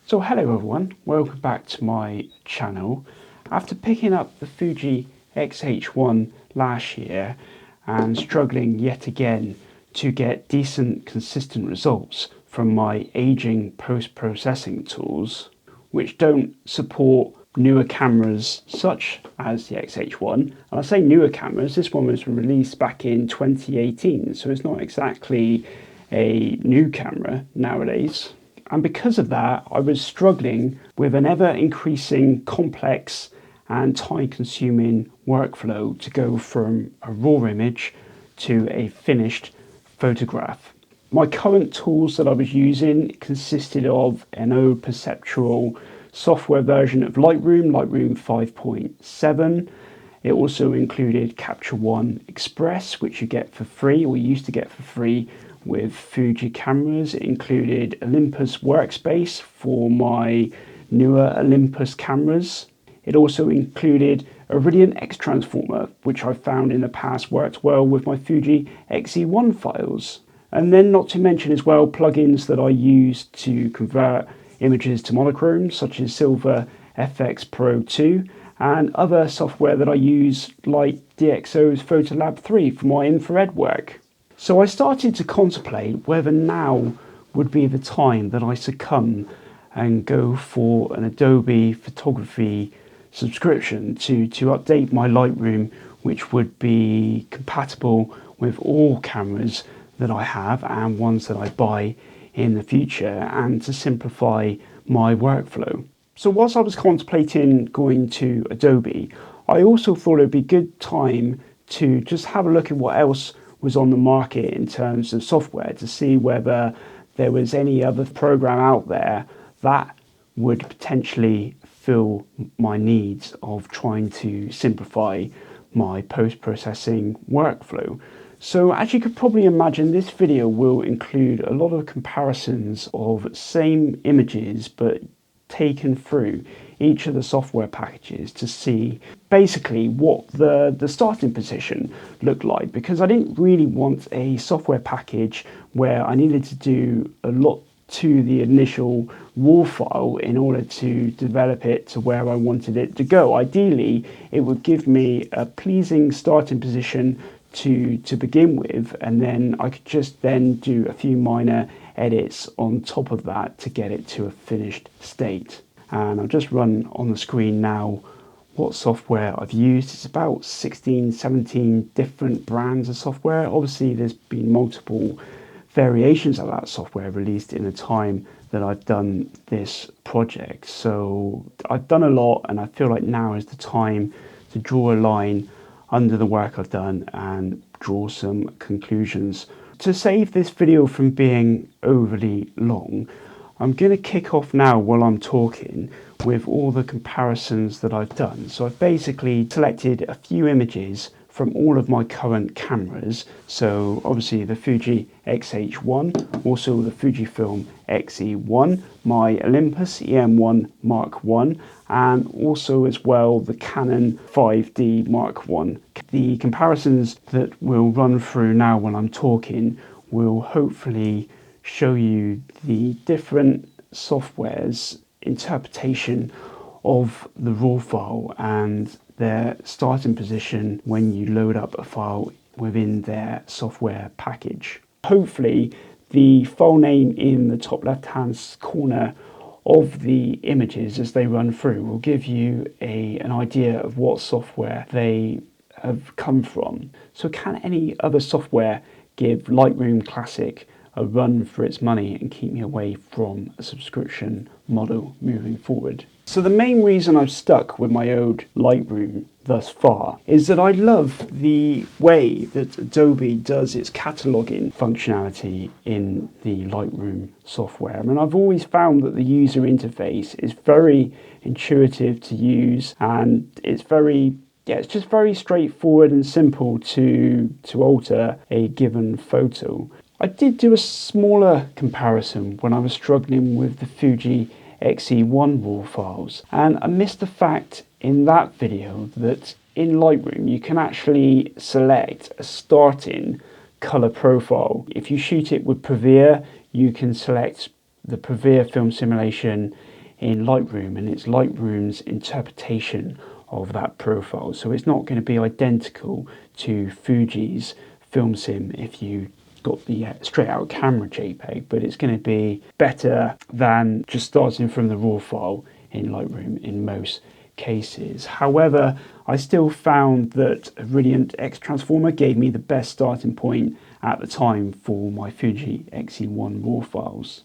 So hello everyone, welcome back to my channel. After picking up the Fuji X-H1 last year and struggling yet again to get decent consistent results from my aging post-processing tools, which don't support newer cameras such as the X-H1, and I say newer cameras, this one was released back in 2018, so it's not exactly a new camera nowadays. And because of that, I was struggling with an ever-increasing complex and time-consuming workflow to go from a raw image to a finished photograph. My current tools that I was using consisted of an old perceptual software version of Lightroom 5.7. It also included Capture One Express, which you get for free, or you used to get for free with Fuji cameras. It included Olympus Workspace for my newer Olympus cameras. It also included Iridient X Transformer, which I found in the past worked well with my Fuji X-H1 files. And then not to mention as well plugins that I used to convert images to monochrome, such as Silver FX Pro 2, and other software that I use like DxO's Photolab 3 for my infrared work. So I started to contemplate whether now would be the time that I succumb and go for an Adobe Photography subscription to update my Lightroom, which would be compatible with all cameras that I have and ones that I buy in the future, and to simplify my workflow. So whilst I was contemplating going to Adobe, I also thought it'd be a good time to just have a look at what else was on the market in terms of software, to see whether there was any other program out there that would potentially fill my needs of trying to simplify my post-processing workflow. So as you could probably imagine, this video will include a lot of comparisons of same images but taken through each of the software packages to see basically what the starting position looked like, because I didn't really want a software package where I needed to do a lot to the initial raw file in order to develop it to where I wanted it to go. Ideally, it would give me a pleasing starting position to begin with, and then I could just then do a few minor edits on top of that to get it to a finished state. And I'll just run on the screen now what software I've used. It's about 16, 17 different brands of software. Obviously there's been multiple variations of that software released in the time that I've done this project. So I've done a lot, and I feel like now is the time to draw a line under the work I've done and draw some conclusions. To save this video from being overly long, I'm going to kick off now while I'm talking with all the comparisons that I've done. So I've basically selected a few images from all of my current cameras. So obviously the Fuji X-H1, also the Fujifilm X-E1, my Olympus EM1 Mark I, and also as well the Canon 5D Mark I. The comparisons that we'll run through now when I'm talking will hopefully show you the different software's interpretation of the raw file and their starting position when you load up a file within their software package. Hopefully the file name in the top left hand corner of the images as they run through will give you an idea of what software they have come from. So can any other software give Lightroom Classic a run for its money and keep me away from a subscription model moving forward? So the main reason I've stuck with my old Lightroom thus far is that I love the way that Adobe does its cataloging functionality in the Lightroom software. I mean, I've always found that the user interface is very intuitive to use, and it's just very straightforward and simple to alter a given photo. I did do a smaller comparison when I was struggling with the Fuji X-E1 raw files, and I missed the fact in that video that in Lightroom you can actually select a starting color profile. If you shoot it with Premiere, you can select the Premiere film simulation in Lightroom, and it's Lightroom's interpretation of that profile. So it's not going to be identical to Fuji's film sim if you got the straight out camera JPEG, but it's going to be better than just starting from the raw file in Lightroom in most cases. However, I still found that Iridient X Transformer gave me the best starting point at the time for my Fuji X-H1 raw files.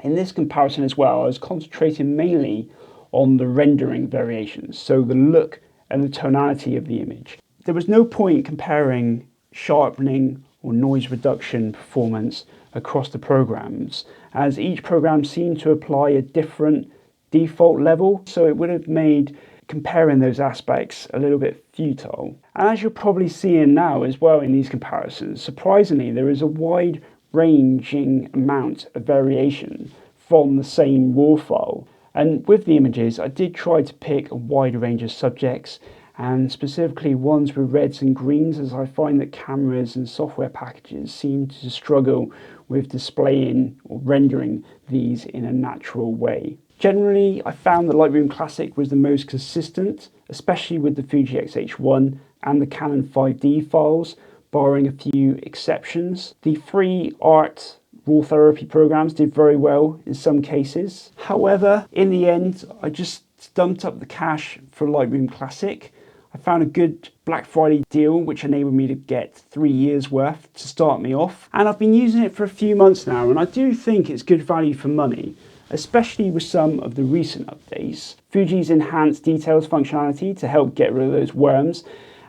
In this comparison as well, I was concentrating mainly on the rendering variations, so the look and the tonality of the image. There was no point comparing sharpening or noise reduction performance across the programs, as each program seemed to apply a different default level, so it would have made comparing those aspects a little bit futile. And as you're probably seeing now as well in these comparisons, surprisingly there is a wide ranging amount of variation from the same raw file. And with the images, I did try to pick a wide range of subjects, and specifically ones with reds and greens, as I find that cameras and software packages seem to struggle with displaying or rendering these in a natural way. Generally, I found that Lightroom Classic was the most consistent, especially with the Fuji X-H1 and the Canon 5D files, barring a few exceptions. The free art RawTherapee programs did very well in some cases. However, in the end, I just dumped up the cash for Lightroom Classic. I found a good Black Friday deal which enabled me to get 3 years worth to start me off, and I've been using it for a few months now, and I do think it's good value for money, especially with some of the recent updates. Fuji's enhanced details functionality to help get rid of those worms,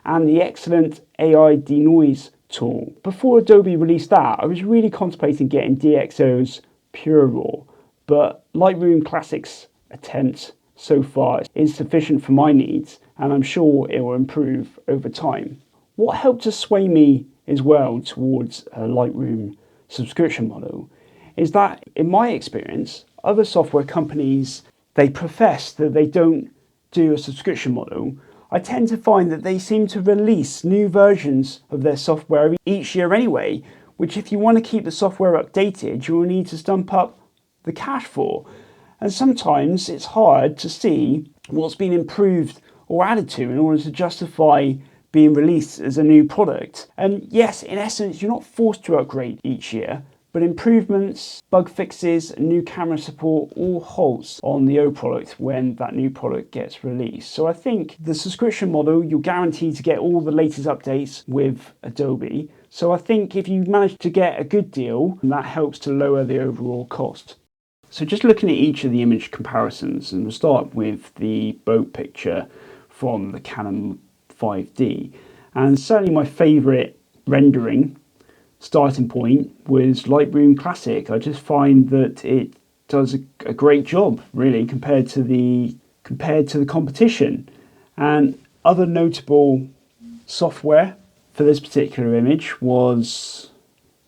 and the excellent AI denoise tool. Before Adobe released that, I was really contemplating getting DxO's Pure Raw, but Lightroom Classic's attempt so far is sufficient for my needs, and I'm sure it will improve over time. What helped to sway me as well towards a Lightroom subscription model is that, in my experience, other software companies, they profess that they don't do a subscription model. I tend to find that they seem to release new versions of their software each year anyway, which if you want to keep the software updated, you will need to stump up the cash for. And sometimes it's hard to see what's been improved or added to in order to justify being released as a new product. And yes, in essence, you're not forced to upgrade each year, but improvements, bug fixes, and new camera support all halts on the old product when that new product gets released. So I think the subscription model, you're guaranteed to get all the latest updates with Adobe. So I think if you manage to get a good deal, that helps to lower the overall cost. So just looking at each of the image comparisons, and we'll start with the boat picture from the Canon 5D. And certainly my favourite rendering starting point was Lightroom Classic. I just find that it does a great job, really, compared to the competition. And other notable software for this particular image was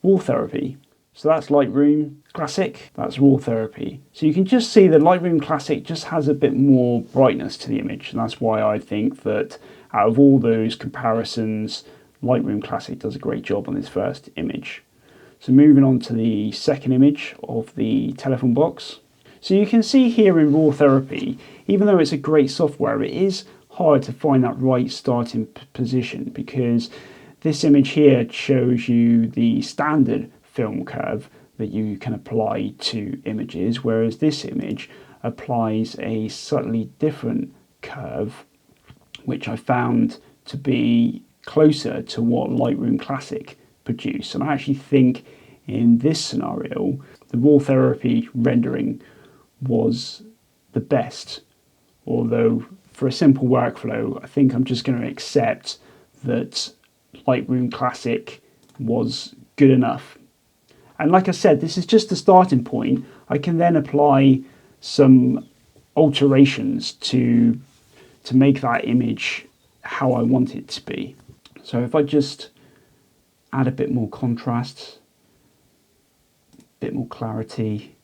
RawTherapee. So that's Lightroom Classic, that's RawTherapee. So you can just see that Lightroom Classic just has a bit more brightness to the image, and that's why I think that out of all those comparisons, Lightroom Classic does a great job on this first image. So moving on to the second image of the telephone box. So you can see here in RawTherapee, even though it's a great software, it is hard to find that right starting position, because this image here shows you the standard film curve that you can apply to images, whereas this image applies a slightly different curve, which I found to be closer to what Lightroom Classic produced. And I actually think in this scenario, the RawTherapee rendering was the best. Although for a simple workflow, I think I'm just going to accept that Lightroom Classic was good enough. And like I said, this is just the starting point. I can then apply some alterations to make that image how I want it to be. So if I just add a bit more contrast, a bit more clarity,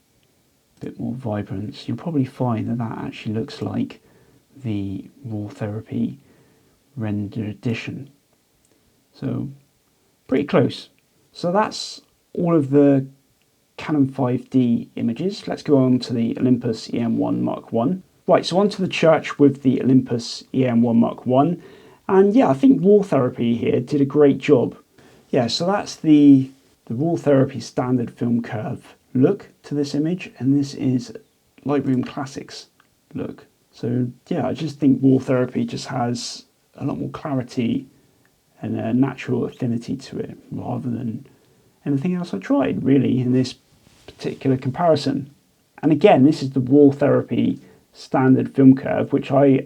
a bit more vibrance, you'll probably find that that actually looks like the RawTherapee render edition. So pretty close. So that's all of the Canon 5D images. Let's go on to the Olympus EM1 Mark I. Right, so onto the church with the Olympus EM1 Mark I. And yeah, I think RawTherapee here did a great job. Yeah, so that's the RawTherapee standard film curve look to this image, and this is Lightroom Classics look. So yeah, I just think RawTherapee just has a lot more clarity and a natural affinity to it rather than anything else I tried really in this particular comparison. And again, this is the RawTherapee standard film curve, which I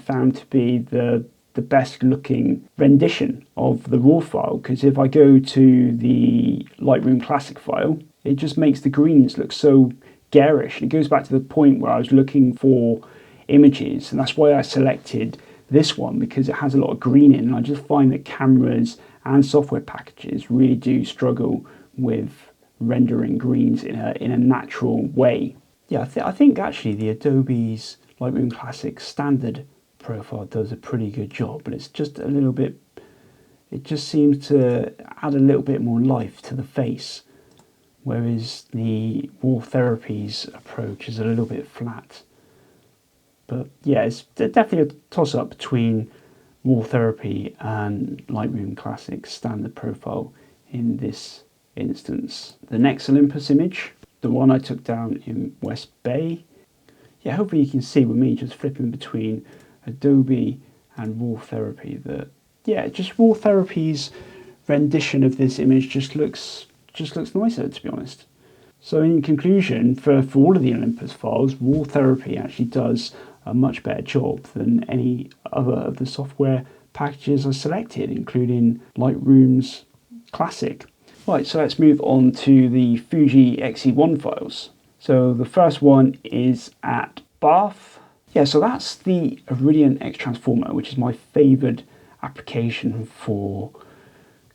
found to be the best looking rendition of the raw file, because if I go to the Lightroom Classic file, it just makes the greens look so garish. And it goes back to the point where I was looking for images, and that's why I selected this one, because it has a lot of green in, and I just find that cameras and software packages really do struggle with rendering greens in a natural way. Yeah, I think actually the Adobe's Lightroom Classic standard profile does a pretty good job, but it's just a little bit, it just seems to add a little bit more life to the face, whereas the RawTherapee's approach is a little bit flat. But yeah, it's definitely a toss-up between RawTherapee and Lightroom Classic standard profile in this instance. The next Olympus image, the one I took down in West Bay. Yeah, hopefully you can see with me just flipping between Adobe and RawTherapee that, yeah, just RawTherapee's rendition of this image just looks nicer, to be honest. So in conclusion, for all of the Olympus files, RawTherapee actually does a much better job than any other of the software packages I selected, including Lightroom's Classic. Right, so let's move on to the Fuji X-H1 files. So the first one is at Bath. Yeah, so that's the Iridient X transformer, which is my favoured application for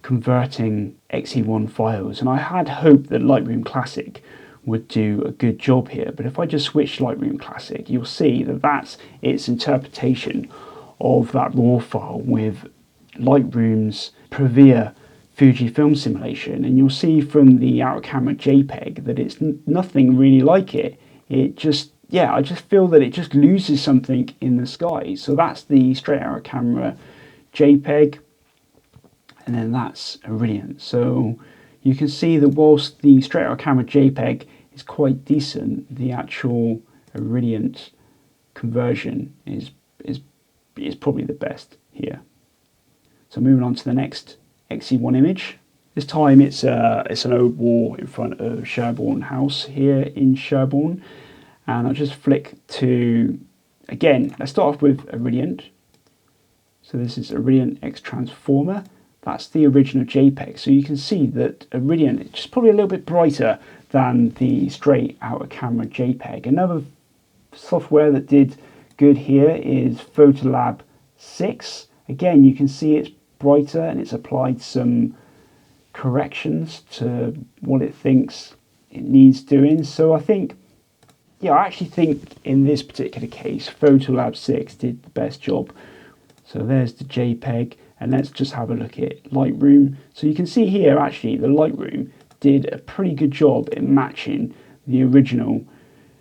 converting X-H1 files. And I had hoped that Lightroom Classic would do a good job here, but if I just switch Lightroom Classic, you'll see that that's its interpretation of that raw file with Lightroom's Previa Fujifilm simulation, and you'll see from the out of camera JPEG that it's nothing really like it. It just, yeah, I just feel that it just loses something in the sky. So that's the straight out of camera JPEG, and then that's Iridient. So you can see that whilst the straight out of camera JPEG is quite decent, the actual Iridient conversion is probably the best here. So moving on to the next X-H1 image. This time it's an old wall in front of Sherborne House here in Sherborne, and I'll just flick to, again, let's start off with Iridient. So this is Iridient X Transformer. That's the original JPEG. So you can see that Iridient is just probably a little bit brighter than the straight out of camera JPEG. Another software that did good here is Photolab 6. Again, you can see it's brighter and it's applied some corrections to what it thinks it needs doing. So I think, yeah, I actually think in this particular case, Photolab 6 did the best job. So there's the JPEG, and let's just have a look at Lightroom. So you can see here actually the Lightroom did a pretty good job in matching the original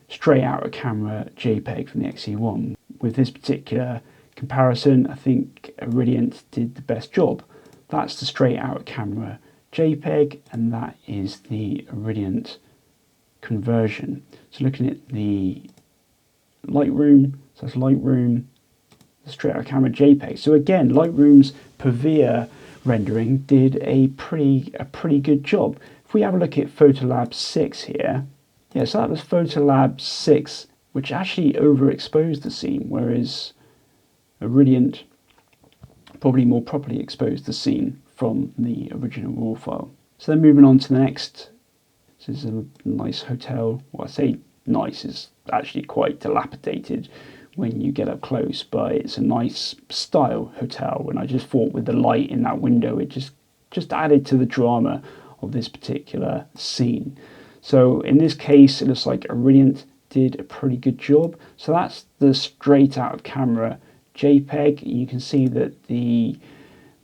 straight out of camera JPEG from the X-H1. With this particular comparison, I think Iridient did the best job. That's the straight out of camera JPEG, and that is the Iridient conversion. So looking at the Lightroom, so that's Lightroom, the straight out of camera JPEG. So again, Lightroom's Previa rendering did a pretty good job. If we have a look at Photolab 6 here, yeah, so that was Photolab 6, which actually overexposed the scene, whereas Iridient probably more properly exposed the scene from the original raw file. So then moving on to the next, this is a nice hotel. Well, I say nice, is actually quite dilapidated when you get up close, but it's a nice style hotel, and I just thought with the light in that window, it just added to the drama of this particular scene. So in this case, it looks like Iridient did a pretty good job. So that's the straight out of camera JPEG. You can see that the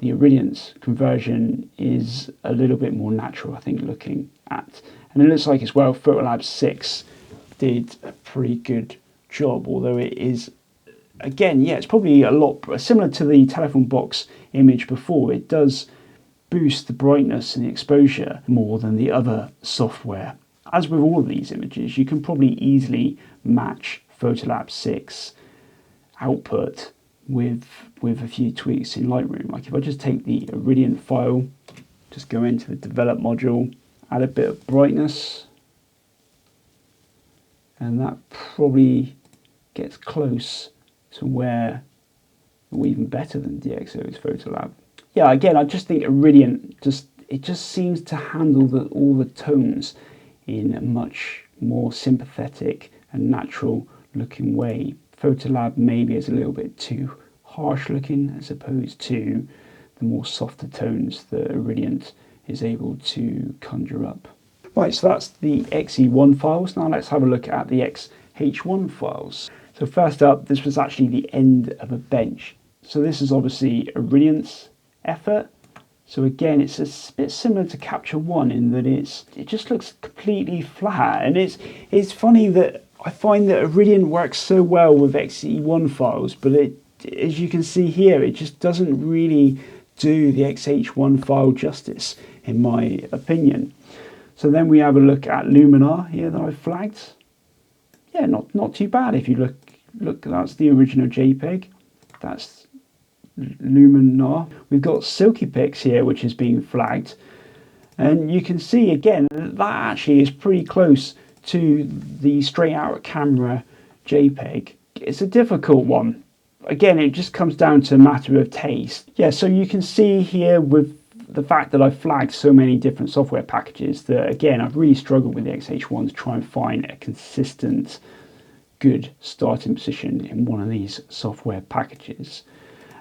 Iridient's conversion is a little bit more natural, I think, looking at. And it looks like as well Photolab 6 did a pretty good job, although it is, again, yeah, it's probably a lot similar to the telephone box image before. It does boost the brightness and the exposure more than the other software. As with all of these images, you can probably easily match Photolab 6 output with a few tweaks in Lightroom. Like if I just take the Iridient file, just go into the develop module, add a bit of brightness, and that probably gets close to where, or even better than DxO's Photolab. Yeah, again, I just think Iridient just seems to handle all the tones in a much more sympathetic and natural looking way. Photolab maybe is a little bit too harsh looking as opposed to the more softer tones that Iridient is able to conjure up. Right, so that's the XE1 files. Now let's have a look at the X-H1 files. So first up, this was actually the end of a bench. So this is obviously Iridient's effort. So again, it's a bit similar to Capture One in that it just looks completely flat. And it's funny that I find that Iridient works so well with XE1 files, but as you can see here, it just doesn't really do the X-H1 file justice, in my opinion. So then we have a look at Luminar here that I've flagged. Yeah, not too bad. If you look, that's the original JPEG. That's Luminar. We've got Silky Pics here, which is being flagged. And you can see again, that actually is pretty close to the straight out camera JPEG. It's a difficult one. Again, it just comes down to a matter of taste. Yeah, so you can see here with the fact that I've flagged so many different software packages that, again, I've really struggled with the X-H1 to try and find a consistent, good starting position in one of these software packages.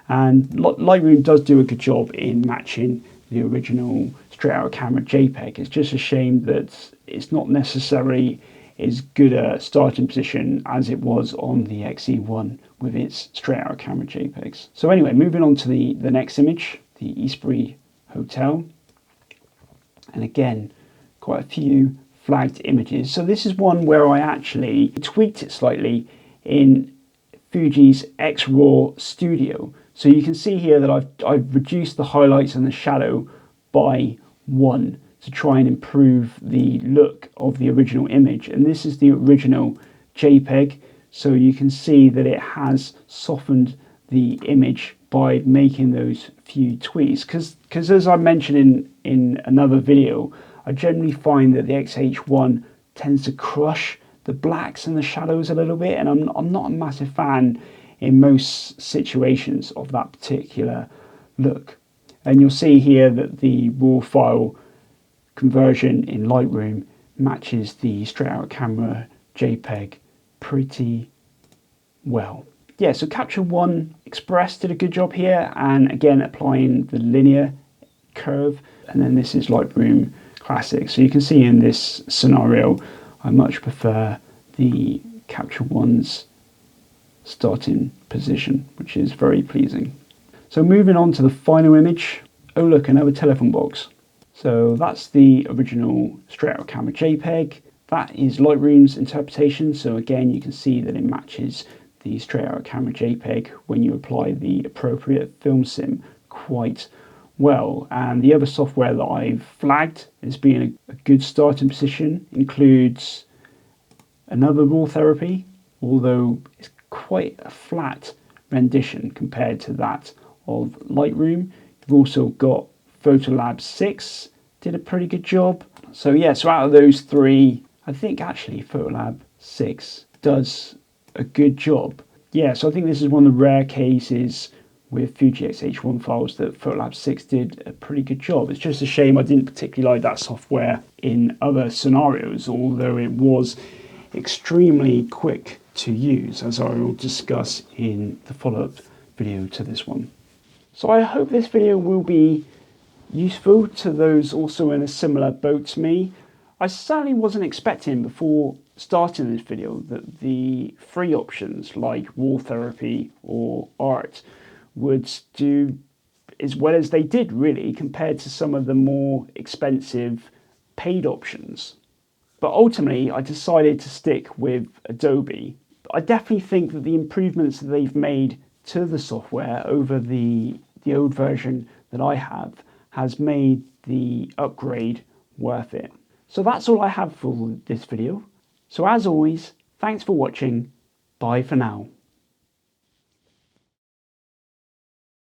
And Lightroom does do a good job in matching the original straight out camera JPEG. It's just a shame that it's not necessarily as good a starting position as it was on the XE1 with its straight out camera JPEGs. So anyway, moving on to the next image, the Eastbury Hotel. And again, quite a few flagged images. So this is one where I actually tweaked it slightly in Fuji's X-Raw Studio. So you can see here that I've reduced the highlights and the shadow by 1 to try and improve the look of the original image. And this is the original JPEG. So you can see that it has softened the image by making those few tweaks. Because as I mentioned in another video, I generally find that the X-H1 tends to crush the blacks and the shadows a little bit, and I'm not a massive fan in most situations of that particular look. And you'll see here that the raw file conversion in Lightroom matches the straight out camera JPEG pretty well. Yeah, so Capture One Express did a good job here, and again applying the linear curve. And then this is Lightroom Classic. So you can see in this scenario, I much prefer the Capture One's starting position, which is very pleasing. So moving on to the final image. Oh look, another telephone box. So that's the original straight out camera JPEG. That is Lightroom's interpretation. So again, you can see that it matches the straight out camera JPEG when you apply the appropriate film sim quite well. And the other software that I've flagged as being a good starting position includes another RawTherapee, although it's quite a flat rendition compared to that of Lightroom. You've also got Photolab 6 did a pretty good job. So yeah, so out of those three, I think actually Photolab 6 does a good job. Yeah, so I think this is one of the rare cases with Fuji X-H1 files that Photolab 6 did a pretty good job. It's just a shame I didn't particularly like that software in other scenarios, although it was extremely quick to use, as I will discuss in the follow-up video to this one. So I hope this video will be useful to those also in a similar boat to me. I certainly wasn't expecting before starting this video that the free options like RawTherapee or Art would do as well as they did, really, compared to some of the more expensive paid options. But ultimately, I decided to stick with Adobe. I definitely think that the improvements that they've made to the software over the old version that I have has made the upgrade worth it. So that's all I have for this video. So as always, thanks for watching. Bye for now.